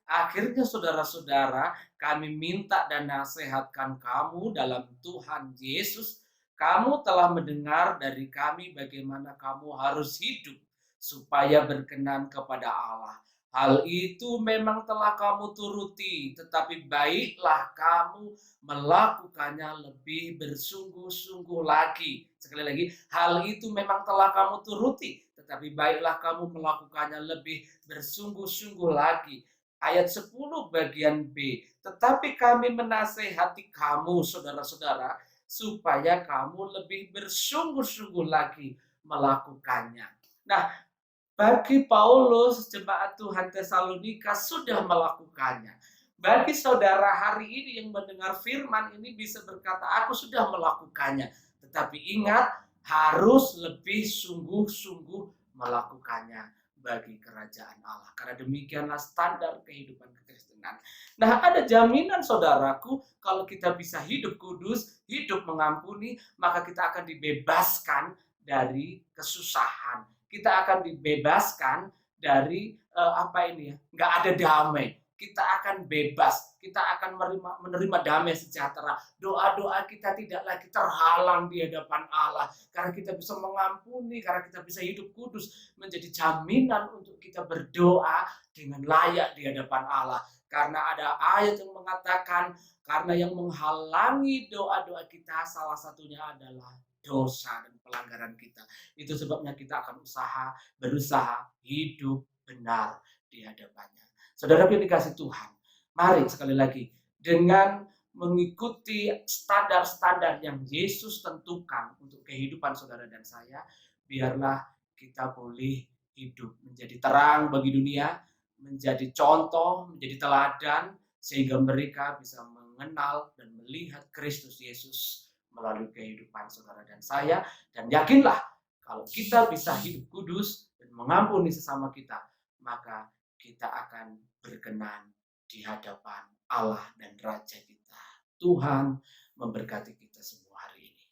Akhirnya saudara-saudara, kami minta dan nasihatkan kamu dalam Tuhan Yesus. Kamu telah mendengar dari kami bagaimana kamu harus hidup supaya berkenan kepada Allah. Hal itu memang telah kamu turuti, tetapi baiklah kamu melakukannya lebih bersungguh-sungguh lagi. Sekali lagi, hal itu memang telah kamu turuti, tetapi baiklah kamu melakukannya lebih bersungguh-sungguh lagi. Ayat 10 bagian B. Tetapi kami menasehati kamu, saudara-saudara, supaya kamu lebih bersungguh-sungguh lagi melakukannya. Nah, bagi Paulus, jemaat Tuhan Tesalonika sudah melakukannya. Bagi saudara hari ini yang mendengar firman ini bisa berkata, aku sudah melakukannya. Tetapi ingat, harus lebih sungguh-sungguh melakukannya bagi kerajaan Allah. Karena demikianlah standar kehidupan kekristenan. Nah, ada jaminan saudaraku, kalau kita bisa hidup kudus, hidup mengampuni, maka kita akan dibebaskan dari kesusahan. Kita akan dibebaskan dari nggak ada damai. Kita akan bebas, kita akan menerima damai sejahtera. Doa-doa kita tidak lagi terhalang di hadapan Allah. Karena kita bisa mengampuni, karena kita bisa hidup kudus, menjadi jaminan untuk kita berdoa dengan layak di hadapan Allah. Karena ada ayat yang mengatakan, karena yang menghalangi doa-doa kita salah satunya adalah dosa dan pelanggaran kita. Itu sebabnya kita akan berusaha hidup benar di hadapannya. Saudara yang dikasih Tuhan, mari sekali lagi dengan mengikuti standar-standar yang Yesus tentukan untuk kehidupan saudara dan saya, biarlah kita boleh hidup menjadi terang bagi dunia, menjadi contoh, menjadi teladan, sehingga mereka bisa mengenal dan melihat Kristus Yesus melalui kehidupan saudara dan saya. Dan yakinlah, kalau kita bisa hidup kudus dan mengampuni sesama kita, maka kita akan berkenan di hadapan Allah dan Raja kita. Tuhan memberkati kita semua hari ini.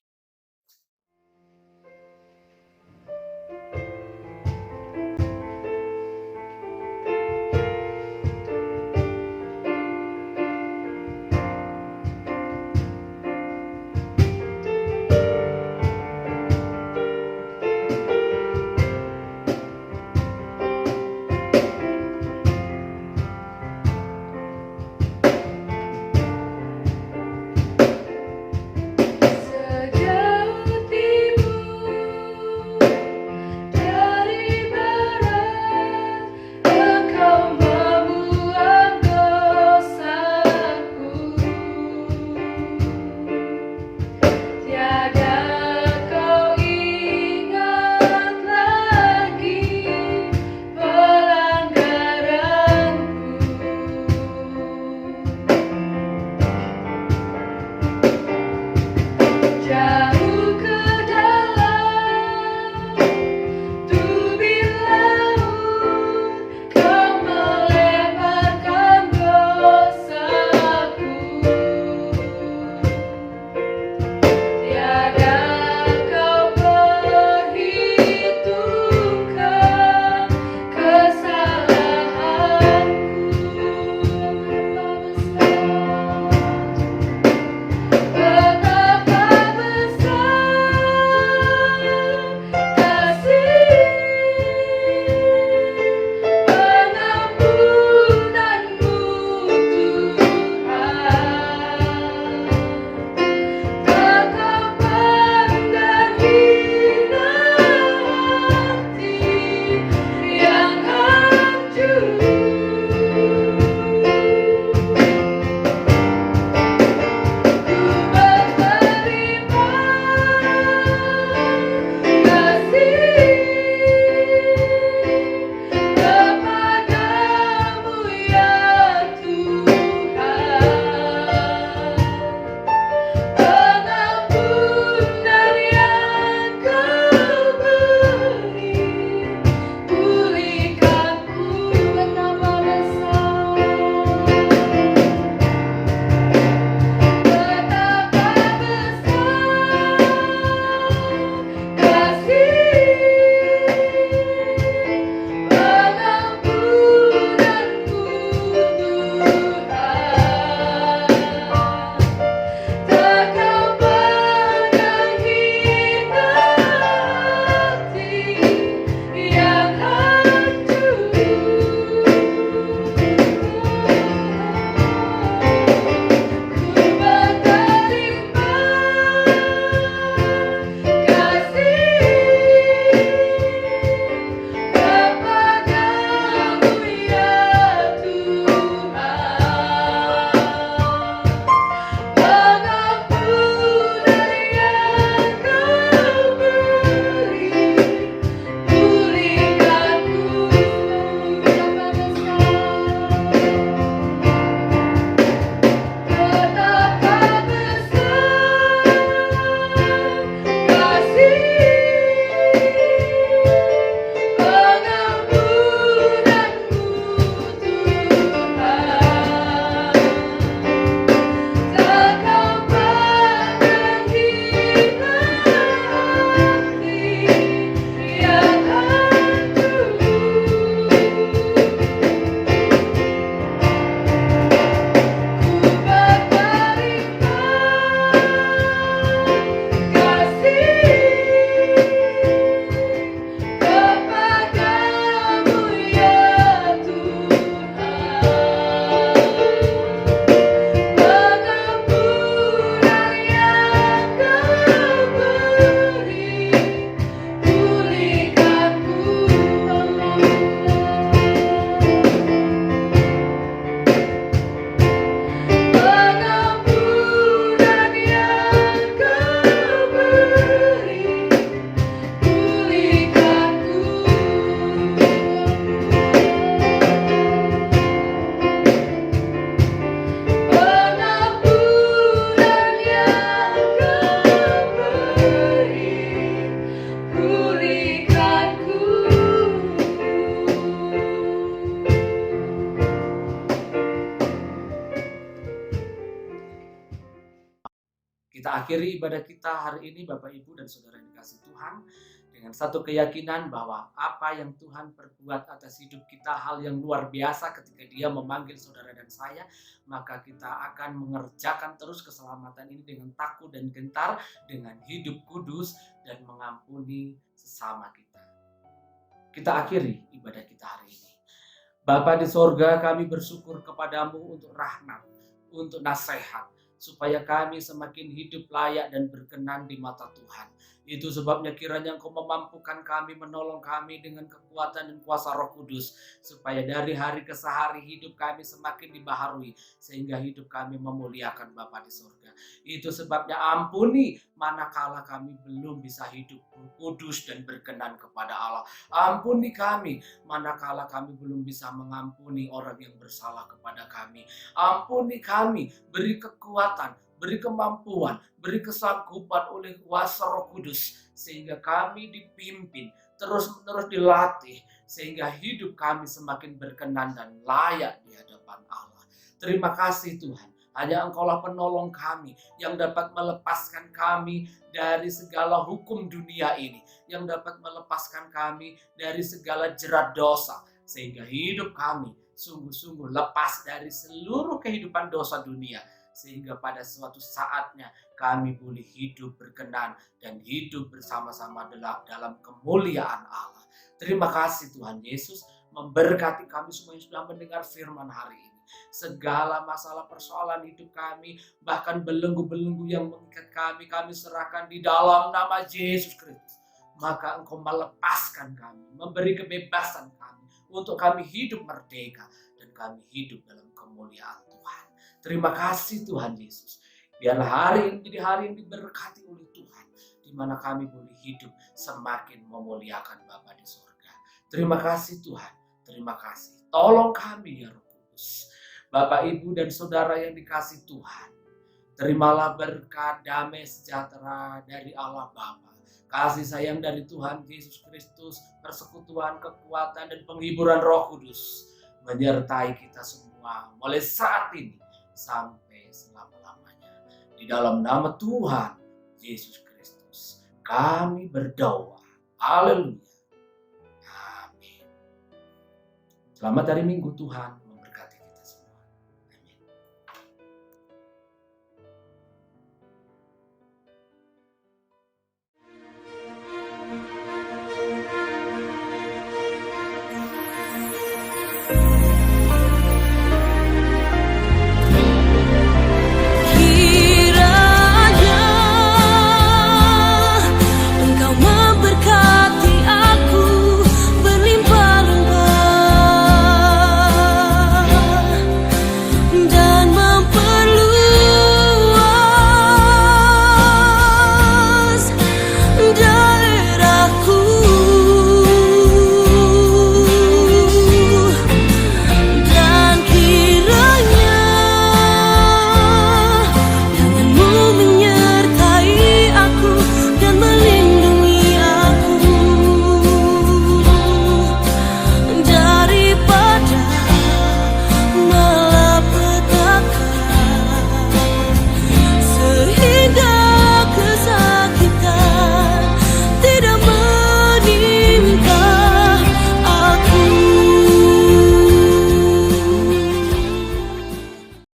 Kita akhiri ibadah kita hari ini Bapak Ibu dan Saudara yang dikasihi Tuhan dengan satu keyakinan bahwa apa yang Tuhan perbuat atas hidup kita hal yang luar biasa ketika Dia memanggil saudara dan saya, maka kita akan mengerjakan terus keselamatan ini dengan takut dan gentar, dengan hidup kudus dan mengampuni sesama kita. Kita akhiri ibadah kita hari ini. Bapa di sorga, kami bersyukur kepadamu untuk rahmat, untuk nasihat, supaya kami semakin hidup layak dan berkenan di mata Tuhan. Itu sebabnya kiranya Engkau memampukan kami, menolong kami dengan kekuatan dan kuasa Roh Kudus, supaya dari hari ke hari hidup kami semakin dibaharui, sehingga hidup kami memuliakan Bapa di surga. Itu sebabnya ampuni manakala kami belum bisa hidup kudus dan berkenan kepada Allah. Ampuni kami manakala kami belum bisa mengampuni orang yang bersalah kepada kami. Ampuni kami, beri kekuatan, beri kemampuan, beri kesanggupan oleh kuasa Roh Kudus, sehingga kami dipimpin, terus-menerus dilatih, sehingga hidup kami semakin berkenan dan layak di hadapan Allah. Terima kasih Tuhan, hanya Engkaulah penolong kami yang dapat melepaskan kami dari segala hukum dunia ini, yang dapat melepaskan kami dari segala jerat dosa, sehingga hidup kami sungguh-sungguh lepas dari seluruh kehidupan dosa dunia, sehingga pada suatu saatnya kami boleh hidup berkenan dan hidup bersama-sama dalam kemuliaan Allah. Terima kasih Tuhan Yesus, memberkati kami semua yang sudah mendengar firman hari ini. Segala masalah persoalan hidup kami, bahkan belenggu-belenggu yang mengikat kami serahkan di dalam nama Yesus Kristus. Maka Engkau melepaskan kami, memberi kebebasan kami, untuk kami hidup merdeka dan kami hidup dalam kemuliaan Tuhan. Terima kasih Tuhan Yesus. Biarlah hari ini menjadi hari yang diberkati oleh Tuhan, di mana kami boleh hidup semakin memuliakan Bapa di surga. Terima kasih Tuhan, terima kasih. Tolong kami ya Roh Kudus. Bapak, Ibu, dan Saudara yang dikasihi Tuhan, terimalah berkat damai sejahtera dari Allah Bapa, kasih sayang dari Tuhan Yesus Kristus, persekutuan, kekuatan, dan penghiburan Roh Kudus menyertai kita semua mulai saat ini sampai selama-lamanya. Di dalam nama Tuhan Yesus Kristus kami berdoa. Haleluya. Amin. Selamat hari Minggu Tuhan.